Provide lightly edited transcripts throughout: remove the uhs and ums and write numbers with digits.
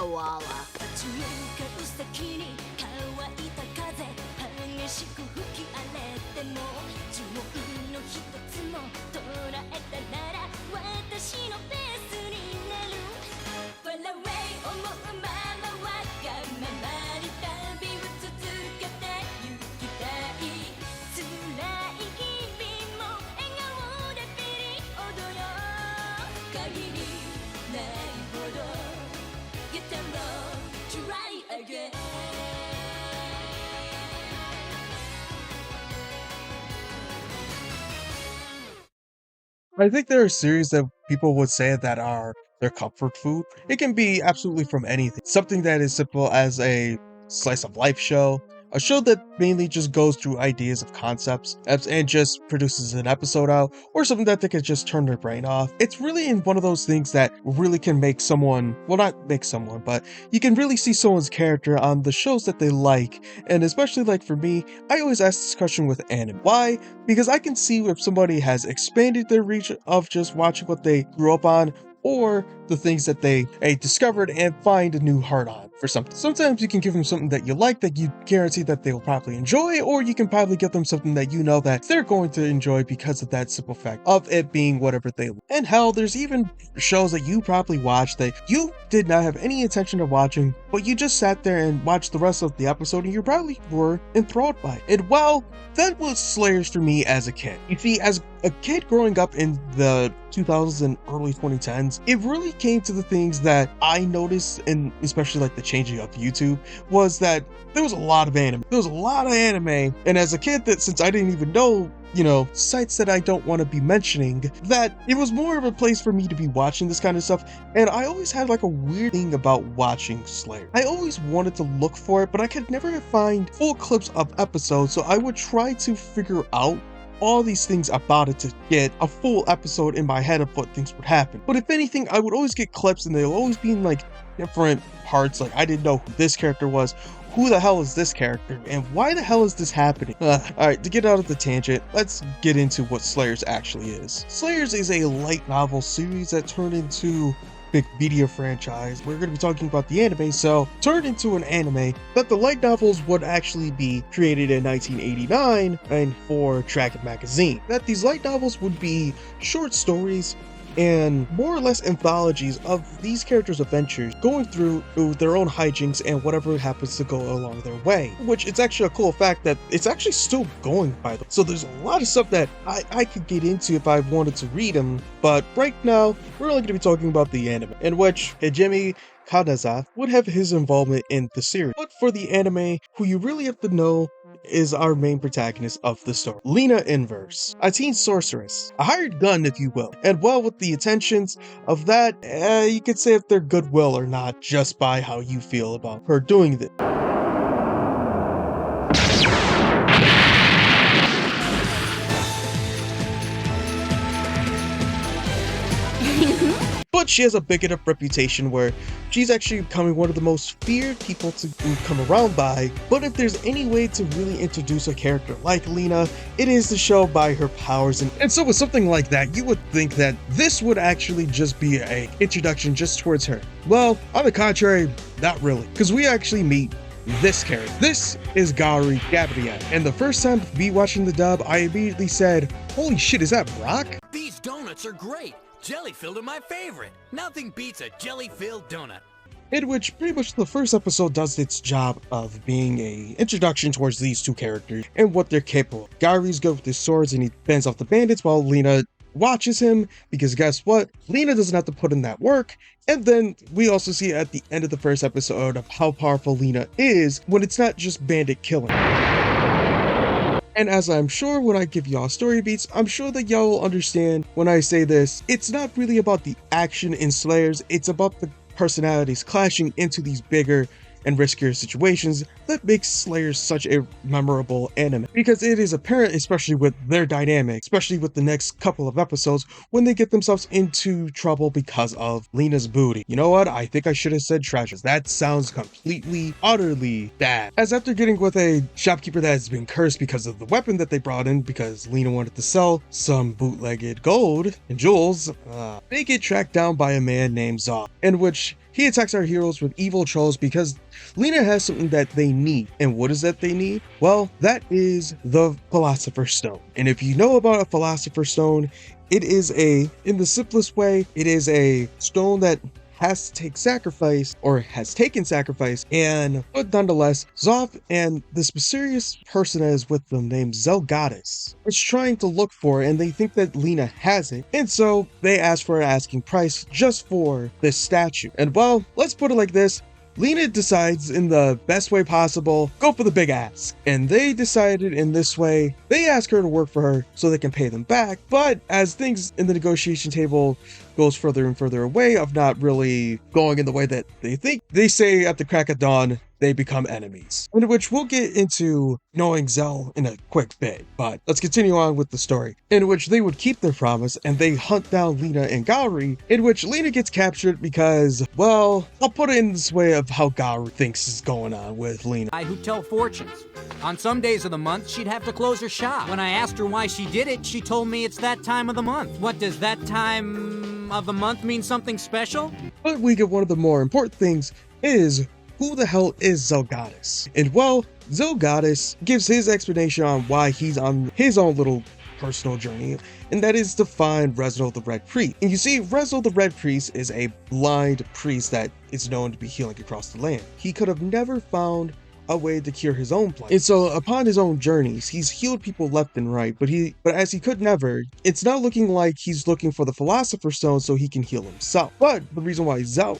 中間先に乾いた風激しく吹き荒れても呪文の一つも捉えたなら私のペースになる Far away 思うままわがままに旅を続けて行きたい辛い日々も笑顔でピリオドよ限りないほど Get them wrong, try again I think there are series that people would say that are their comfort food. It can be absolutely from anything. Something that is simple as a slice of life show, a show that mainly just goes through ideas of concepts and just produces an episode out, or something that they can just turn their brain off. It's really in one of those things that really can make someone, well, not make someone, but you can really see someone's character on the shows that they like. And especially like for me, I always ask this question with anime. Why? Because I can see if somebody has expanded their reach of just watching what they grew up on, or the things that they discovered and find a new heart on for something. Sometimes you can give them something that you like that you guarantee that they'll probably enjoy, or you can probably give them something that you know that they're going to enjoy because of that simple fact of it being whatever they like. And hell, there's even shows that you probably watched that you did not have any intention of watching, but you just sat there and watched the rest of the episode and you probably were enthralled by it. And well, that was Slayers for me as a kid. You see, as a kid growing up in the 2000s and early 2010s, it really came to the things that I noticed, and especially like the changing of YouTube, was that there was a lot of anime. There was a lot of anime, and as a kid, that since I didn't even know, sites that I don't want to be mentioning, that it was more of a place for me to be watching this kind of stuff. And I always had like a weird thing about watching Slayer. I always wanted to look for it, but I could never find full clips of episodes, so I would try to figure out all these things about it to get a full episode in my head of what things would happen. But if anything, I would always get clips and they'll always be in like different parts. Like I didn't know who this character was, who the hell is this character, and why the hell is this happening? Alright, to get out of the tangent, let's get into what Slayers actually is. Slayers is a light novel series that turned into big media franchise. We're going to be talking about the anime, so turned into an anime that the light novels would actually be created in 1989 and for Dragon magazine. That these light novels would be short stories and more or less anthologies of these characters' adventures going through their own hijinks and whatever happens to go along their way. Which it's actually a cool fact that it's actually still going, by the way. So there's a lot of stuff that I could get into if I wanted to read them, but right now we're only going to be talking about the anime, in which Hajime Kanaza would have his involvement in the series. But for the anime, who you really have to know is our main protagonist of the story, Lena Inverse, a teen sorceress, a hired gun if you will. And well, with the intentions of that, you could say if they're goodwill or not just by how you feel about her doing this. But she has a big enough reputation where she's actually becoming one of the most feared people to come around by. But if there's any way to really introduce a character like Lena, it is to show by her powers. And so with something like that, you would think that this would actually just be an introduction just towards her. Well, on the contrary, not really. Because we actually meet this character. This is Gari Gabrielle. And the first time me watching the dub, I immediately said, holy shit, is that Brock? These donuts are great. Jelly-filled are my favorite. Nothing beats a jelly-filled donut. In which pretty much the first episode does its job of being a introduction towards these two characters and what they're capable of. Gary's good with his swords and he fends off the bandits while Lena watches him, because guess what? Lena doesn't have to put in that work. And then we also see at the end of the first episode of how powerful Lena is when it's not just bandit killing. And as I'm sure when I give y'all story beats, I'm sure that y'all will understand when I say this, it's not really about the action in Slayers, it's about the personalities clashing into these bigger and riskier situations that makes Slayers such a memorable anime. Because it is apparent, especially with their dynamic, especially with the next couple of episodes, when they get themselves into trouble because of Lena's booty. You know what? I think I should have said treasures. That sounds completely, utterly bad. As after getting with a shopkeeper that has been cursed because of the weapon that they brought in, because Lena wanted to sell some bootlegged gold and jewels, they get tracked down by a man named Zaw, in which he attacks our heroes with evil trolls because Lena has something that they need. And what is that they need? Well, that is the Philosopher's Stone. And if you know about a Philosopher's Stone, it is in the simplest way, it is a stone that has to take sacrifice, or has taken sacrifice, but nonetheless, Zoth and this mysterious person that is with them named Zelgadiss is trying to look for it, and they think that Lena has it, and so they ask for an asking price just for this statue. And well, let's put it like this, Lena decides in the best way possible, go for the big ask. And they decided in this way, they ask her to work for her so they can pay them back. But as things in the negotiation table goes further and further away of not really going in the way that they think, they say at the crack of dawn, they become enemies. In which we'll get into knowing Zell in a quick bit, but let's continue on with the story, in which they would keep their promise and they hunt down Lena and Gowry, in which Lena gets captured because, well, I'll put it in this way of how Gowry thinks is going on with Lena. Who tell fortunes. On some days of the month, she'd have to close her shop. When I asked her why she did it, she told me it's that time of the month. What does that time of the month mean, something special? But we get one of the more important things is, who the hell is Zelgadiss? And well, Zelgadiss gives his explanation on why he's on his own little personal journey, and that is to find Reznor the Red Priest. And you see, Reznor the Red Priest is a blind priest that is known to be healing across the land. He could have never found a way to cure his own plight. And so upon his own journeys, he's healed people left and right, but as he could never, it's not looking like he's looking for the Philosopher's Stone so he can heal himself. But the reason why Zell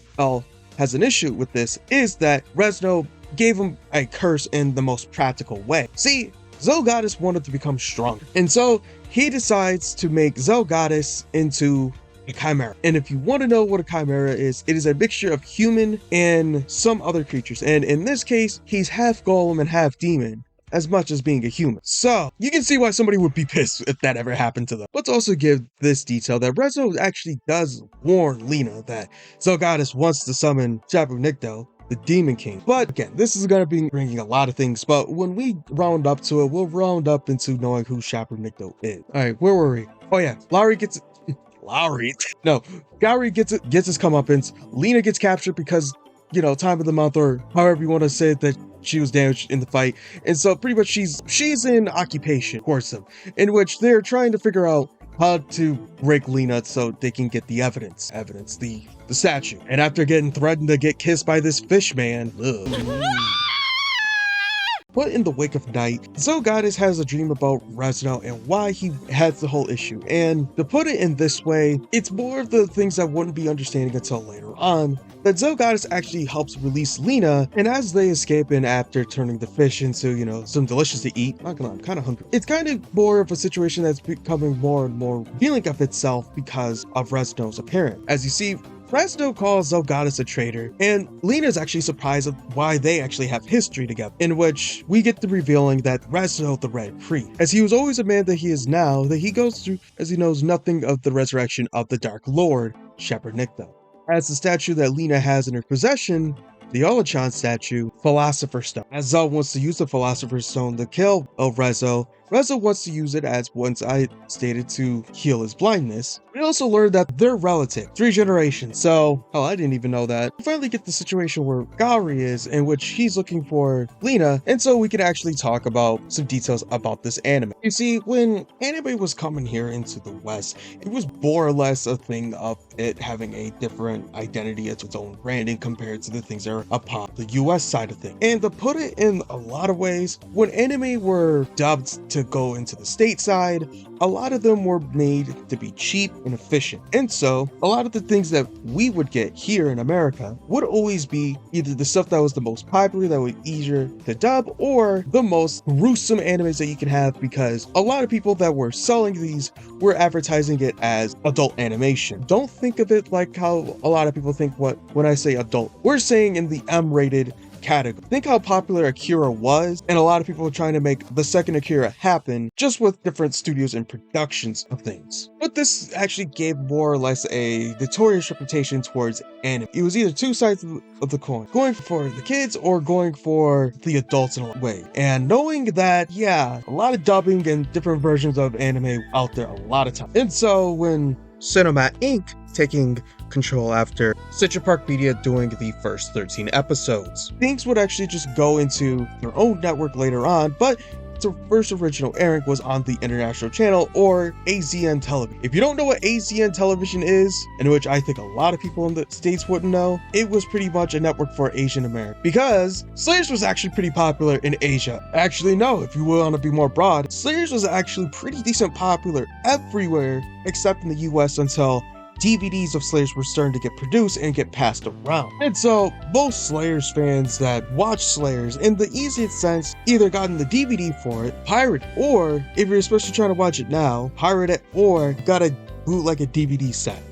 has an issue with this is that Reznor gave him a curse in the most practical way. See, Zelgadiss wanted to become stronger, and so he decides to make Zelgadiss into a chimera. And if you want to know what a chimera is, it is a mixture of human and some other creatures. And in this case, he's half golem and half demon, as much as being a human. So you can see why somebody would be pissed if that ever happened to them. Let's also give this detail that Reznor actually does warn Lena that Zelgadiss wants to summon Shabu-Nikto, the Demon King. But again, this is going to be bringing a lot of things, but when we round up to it, we'll round up into knowing who Shabu-Nikto is. All right, where were we? Oh yeah, Gowry gets his comeuppance. Lena gets captured because, you know, time of the month, or however you want to say it, that she was damaged in the fight. And so pretty much she's in occupation towards them, in which they're trying to figure out how to break Lena so they can get the evidence, the statue. And after getting threatened to get kissed by this fish man, But in the wake of night, Zelgadiss has a dream about Reznor and why he has the whole issue. And to put it in this way, it's more of the things that wouldn't be understanding until later on, that Zelgadiss actually helps release Lena, and as they escape and after turning the fish into, you know, some delicious to eat, not gonna lie, I'm kind of hungry. It's kind of more of a situation that's becoming more and more revealing of itself because of Reznor's appearance. As you see, Reznor calls Zelgadiss a traitor, and Lena is actually surprised at why they actually have history together, in which we get the revealing that Reznor the Red Priest, as he was always a man that he is now, that he goes through as he knows nothing of the resurrection of the Dark Lord, Shabu-Nikto. As the statue that Lena has in her possession, the Olachan statue, Philosopher's Stone. As Zell wants to use the Philosopher's Stone to kill Reznor, Reznor wants to use it, as once I stated, to heal his blindness. We also learned that they're relative, 3 generations, so, hell, I didn't even know that. We finally get the situation where Gowry is, in which he's looking for Lena, and so we can actually talk about some details about this anime. You see, when anime was coming here into the West, it was more or less a thing of it having a different identity as its own branding compared to the things that are upon the US side of things. And to put it in a lot of ways, when anime were dubbed to go into the stateside, a lot of them were made to be cheap and efficient. And so a lot of the things that we would get here in America would always be either the stuff that was the most popular, that was easier to dub, or the most gruesome animes that you can have, because a lot of people that were selling these were advertising it as adult animation. Don't think of it like how a lot of people think when I say adult. We're saying in the M-rated category. Think how popular Akira was, and a lot of people were trying to make the second Akira happen, just with different studios and productions of things. But this actually gave more or less a notorious reputation towards anime. It was either 2 sides of the coin, going for the kids or going for the adults in a way. And knowing that, yeah, a lot of dubbing and different versions of anime out there a lot of times. And so when Cinema Inc., taking control after Central Park Media doing the first 13 episodes. Things would actually just go into their own network later on, but the first original airing was on the International Channel, or AZN Television. If you don't know what AZN Television is, and which I think a lot of people in the States wouldn't know, it was pretty much a network for Asian Americans. Because Slayers was actually pretty popular in Asia. Actually, no, if you want to be more broad, Slayers was actually pretty decent popular everywhere except in the US until DVDs of Slayers were starting to get produced and get passed around. And so most Slayers fans that watch Slayers in the easiest sense either gotten the DVD for it, pirate, or if you're especially trying to watch it now, pirate it or got a bootleg a DVD set.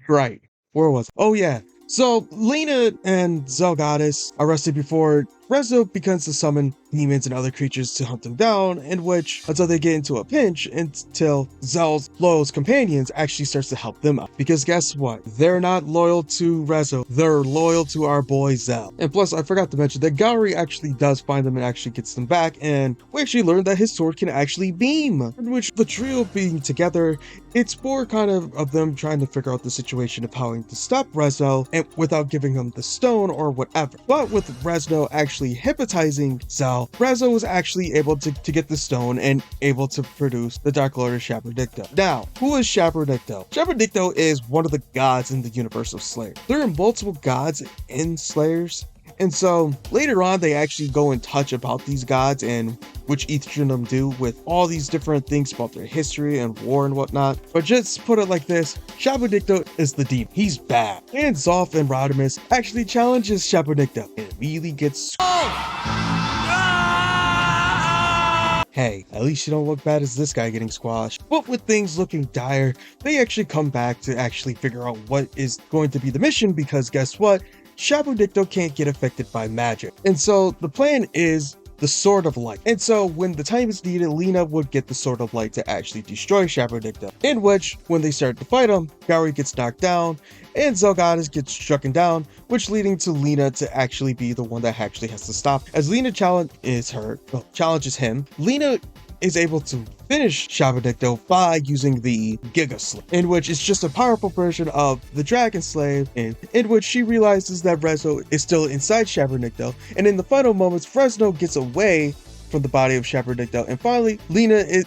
Right, where was it? Oh yeah. So, Lena and Zelgadiss are arrested before Rezo begins to summon demons and other creatures to hunt them down, in which, until they get into a pinch, until Zel's loyal companions actually starts to help them out. Because guess what? They're not loyal to Rezo, they're loyal to our boy Zel. And plus, I forgot to mention that Gowry actually does find them and actually gets them back, and we actually learned that his sword can actually beam, in which the trio being together, it's more kind of them trying to figure out the situation of how to stop Rezo and without giving him the stone or whatever. But with Rezo actually hypnotizing Zel, Rezo was actually able to get the stone and able to produce the Dark Lord of Shaperdicto. Now, who is Shaperdicto? Shaperdicto is one of the gods in the universe of Slayer. There are multiple gods in Slayers, and so later on they actually go and touch about these gods and which each of them do with all these different things about their history and war and whatnot. But just put it like this, Shaperdicto is the demon. He's bad. And Zoth and Rodimus actually challenges Shaperdicto and immediately gets hey, at least you don't look bad as this guy getting squashed. But with things looking dire, they actually come back to actually figure out what is going to be the mission, because guess what? Shaperdicto can't get affected by magic. And so the plan is the Sword of Light. And so when the time is needed, Lena would get the Sword of Light to actually destroy Shaperdicto. In which, when they start to fight him, Gowry gets knocked down, and Zelgadiss gets struck down, which leading to Lena to actually be the one that actually has to stop. As Lena challenges him, Lena is able to finish Shaperdicto by using the Giga Slave, in which is just a powerful version of the Dragon Slave, in which she realizes that Rezo is still inside Shaperdicto, and in the final moments, Rezo gets away from the body of Shaperdicto, and finally, Lena's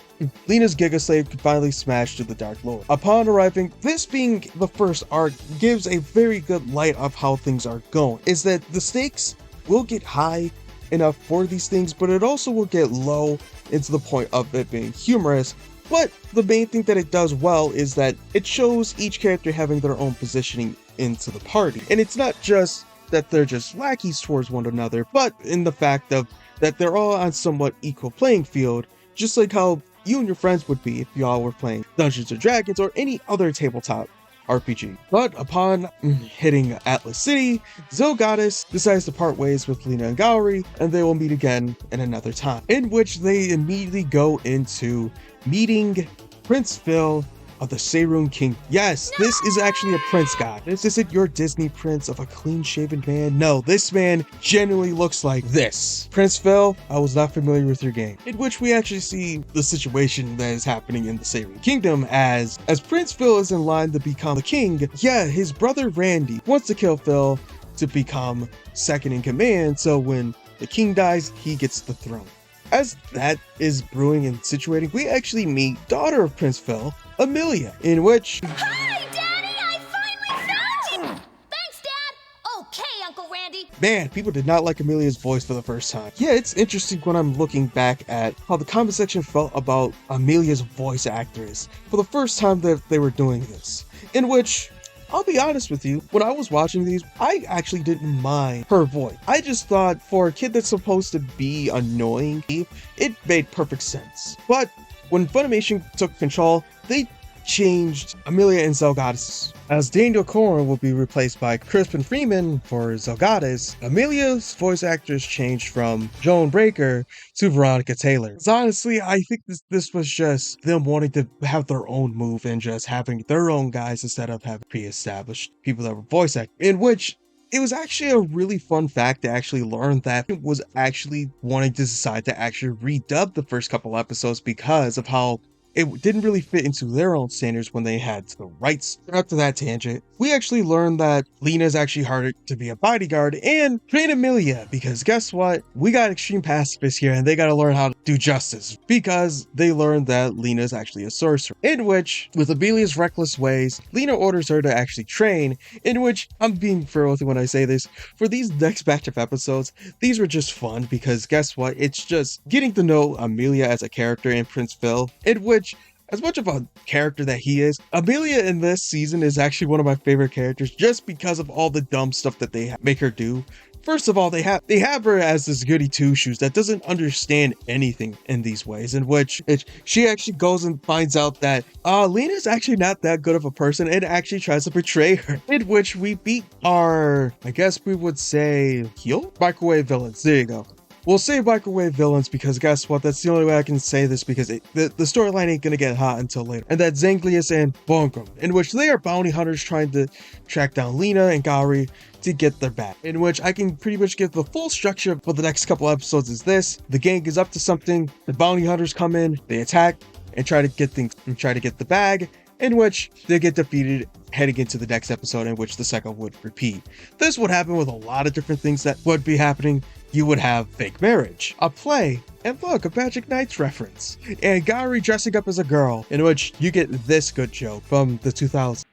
Giga Slave can finally smash to the Dark Lord. Upon arriving, this being the first arc gives a very good light of how things are going, is that the stakes will get high enough for these things, but it also will get low into the point of it being humorous. But the main thing that it does well is that it shows each character having their own positioning into the party. And it's not just that they're just lackeys towards one another, but in the fact of that they're all on somewhat equal playing field, just like how you and your friends would be if y'all were playing Dungeons & Dragons or any other tabletop RPG. But upon hitting Atlas City, Zelgadiss decides to part ways with Lena and Gowry, and they will meet again in another time, in which they immediately go into meeting Prince Phil of the Seirun King. Yes, this is actually a prince guy. This isn't your Disney prince of a clean-shaven man. No, this man genuinely looks like this. Prince Phil, I was not familiar with your game. In which we actually see the situation that is happening in the Seirun Kingdom as Prince Phil is in line to become the king. Yeah, his brother Randy wants to kill Phil to become second in command, so when the king dies, he gets the throne. As that is brewing and situating, we actually meet daughter of Prince Phil, Amelia, in which... Hi, Daddy! I finally found you! Thanks, Dad! Okay, Uncle Randy! Man, people did not like Amelia's voice for the first time. Yeah, it's interesting when I'm looking back at how the comment section felt about Amelia's voice actress for the first time that they were doing this. In which, I'll be honest with you, when I was watching these, I actually didn't mind her voice. I just thought for a kid that's supposed to be annoying, it made perfect sense. But when Funimation took control, they changed Amelia and Zelgadiss. As Daniel Corn will be replaced by Crispin Freeman for Zelgadiss, Amelia's voice actress changed from Joan Breaker to Veronica Taylor. So honestly, I think this was just them wanting to have their own move and just having their own guys instead of having pre-established people that were voice actors, in which it was actually a really fun fact to actually learn that it was actually wanting to decide to actually redub the first couple episodes because of how it didn't really fit into their own standards when they had the rights. After that tangent, we actually learned that Lena is actually harder to be a bodyguard and train Amelia, because guess what? We got extreme pacifists here and they gotta learn how to do justice, because they learned that Lena is actually a sorcerer. In which, with Amelia's reckless ways, Lena orders her to actually train, in which, I'm being fair with you when I say this, for these next batch of episodes, these were just fun because guess what? It's just getting to know Amelia as a character in Prince Phil, in which, as much of a character that he is, Amelia in this season is actually one of my favorite characters just because of all the dumb stuff that they make her do. First of all, they have her as this goody two-shoes that doesn't understand anything in these ways, in which she actually goes and finds out that Lena's actually not that good of a person and actually tries to betray her, in which we beat our, I guess we would say, heel? Microwave villains, there you go. We'll say microwave villains because guess what? That's the only way I can say this, because the storyline ain't gonna get hot until later. And that's Zelgadiss and Bongram, in which they are bounty hunters trying to track down Lena and Gowri to get their back. In which I can pretty much give the full structure for the next couple episodes is this: the gang is up to something, the bounty hunters come in, they attack and try to get the bag, in which they get defeated, heading into the next episode, in which the cycle would repeat. This would happen with a lot of different things that would be happening. You would have fake marriage, a play, and look, a Magic Knights reference, and Gowri dressing up as a girl, in which you get this good joke from the 2000s.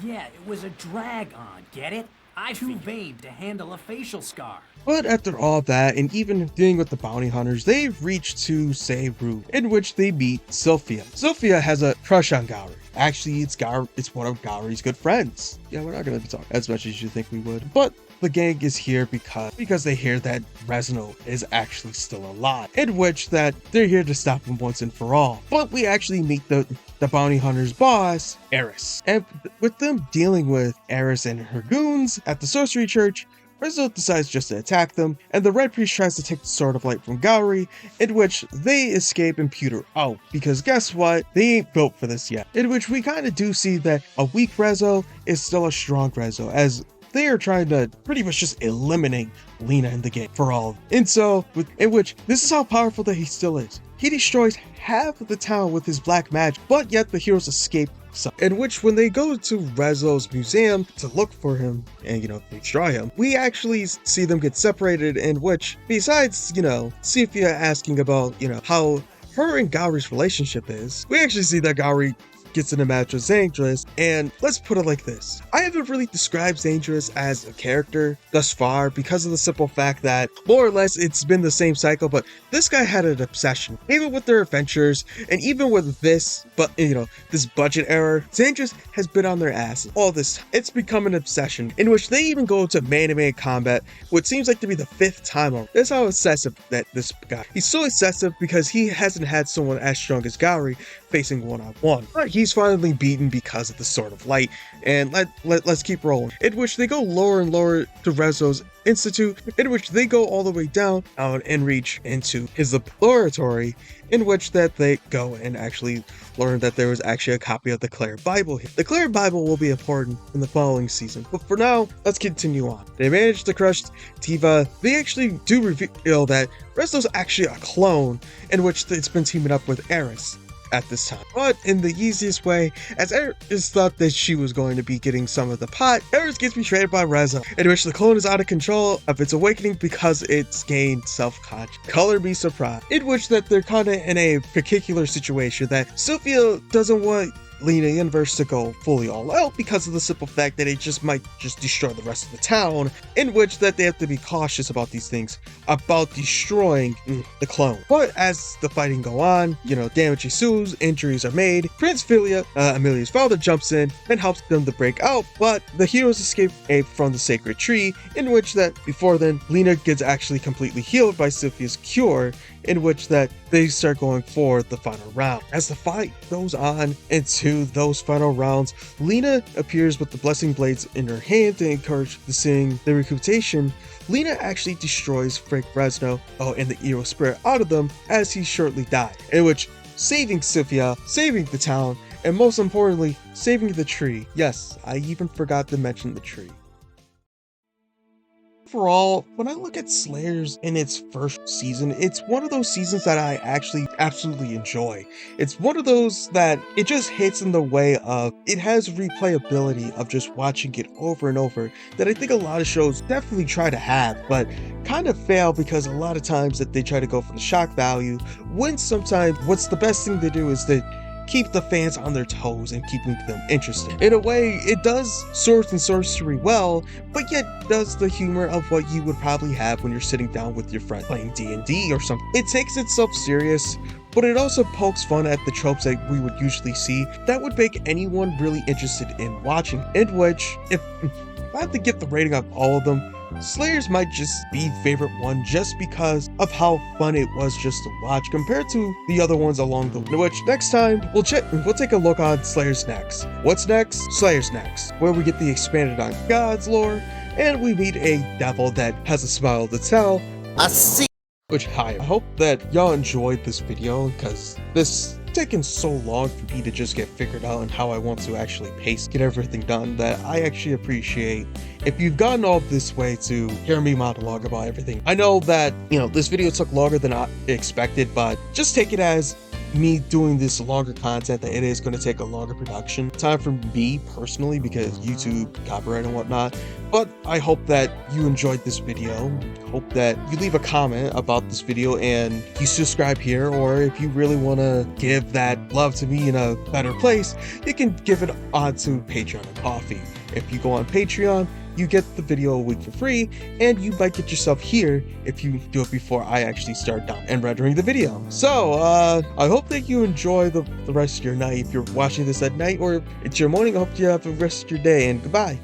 Yeah, it was a drag-on, get it? I too vain to handle a facial scar. But after all that, and even dealing with the bounty hunters, they reach to Sayru, in which they meet Sophia. Sophia has a crush on Gowri. Actually, it's one of Gowri's good friends. Yeah, we're not going to be talking as much as you think we would. But the gang is here because they hear that Rezno is actually still alive, in which that they're here to stop him once and for all. But we actually meet the bounty hunter's boss, Eris. And with them dealing with Eris and her goons at the sorcery church, Rezno decides just to attack them, and the Red Priest tries to take the Sword of Light from Gowri, in which they escape and pewter out, because guess what? They ain't built for this yet. In which we kind of do see that a weak Rezno is still a strong Rezno, as they are trying to pretty much just eliminate Lena in the game for all. And so, in which this is how powerful that he still is. He destroys half of the town with his black magic, but yet the heroes escape. In which, when they go to Rezno's museum to look for him and, destroy him, we actually see them get separated, in which, besides, Sophia asking about, how her and Gowri's relationship is, we actually see that Gowri gets in a match with Zelgadiss, and let's put it like this. I haven't really described Zelgadiss as a character thus far because of the simple fact that more or less it's been the same cycle, but this guy had an obsession. Even with their adventures, and even with this, this budget error, Zelgadiss has been on their asses all this time. It's become an obsession, in which they even go to man-to-man combat, what seems like to be the 5th time over. That's how obsessive that this guy. He's so excessive because he hasn't had someone as strong as Gowri facing one-on-one. But he's finally beaten because of the Sword of Light, and let's keep rolling. In which they go lower and lower to Rezno's Institute, in which they go all the way down and reach into his laboratory, in which that they go and actually learn that there was actually a copy of the Clare Bible here. The Clare Bible will be important in the following season, but for now, let's continue on. They manage to crush Tiva. They actually do reveal that Rezno's actually a clone, in which it's been teaming up with Eris at this time, but in the easiest way, as Eris thought that she was going to be getting some of the pot, Eris gets betrayed by Rezno, in which the clone is out of control of its awakening because it's gained self-conscious. Color me surprised. In which that they're kind of in a particular situation that Sophia doesn't want Lena Universe to go fully all out because of the simple fact that it just might just destroy the rest of the town, in which that they have to be cautious about these things, about destroying the clone. But as the fighting go on, damage ensues, injuries are made. Prince Philia, Amelia's father, jumps in and helps them to break out, but the heroes escape from the sacred tree, in which that before then, Lena gets actually completely healed by Sophia's cure, in which that they start going for the final round. As the fight goes on into those final rounds, Lena appears with the blessing blades in her hand to encourage the recuperation. Lena actually destroys Frank Rezno and the evil spirit out of them as he shortly died, in which saving Sophia, saving the town, and most importantly, saving the tree. Yes, I even forgot to mention the tree. Overall, when I look at Slayers in its first season, it's one of those seasons that I actually absolutely enjoy. It's one of those that it just hits in the way of, it has replayability of just watching it over and over that I think a lot of shows definitely try to have, but kind of fail because a lot of times that they try to go for the shock value, when sometimes what's the best thing to do is to keep the fans on their toes and keeping them interested. In a way, it does swords and sorcery well, but yet does the humor of what you would probably have when you're sitting down with your friend playing D&D or something. It takes itself serious, but it also pokes fun at the tropes that we would usually see that would make anyone really interested in watching, in which, if I have to give the rating of all of them, Slayers might just be favorite one just because of how fun it was just to watch compared to the other ones along the way. Which next time we'll take a look on Slayers next. What's next? Slayers next, where we get the expanded on God's lore and we meet a devil that has a smile to tell. I see. Which, hi, I hope that y'all enjoyed this video because this taken so long for me to just get figured out and how I want to actually get everything done that I actually appreciate if you've gotten all this way to hear me monologue about everything. I know that, this video took longer than I expected, but just take it as me doing this longer content that it is going to take a longer production time for me personally because YouTube, copyright and whatnot. But I hope that you enjoyed this video. Hope that you leave a comment about this video and you subscribe here, or if you really want to give that love to me in a better place, you can give it onto Patreon and Coffee. If you go on Patreon, you get the video a week for free, and you might get yourself here if you do it before I actually start down and rendering the video. So, I hope that you enjoy the rest of your night if you're watching this at night, or it's your morning. I hope you have the rest of your day, and goodbye.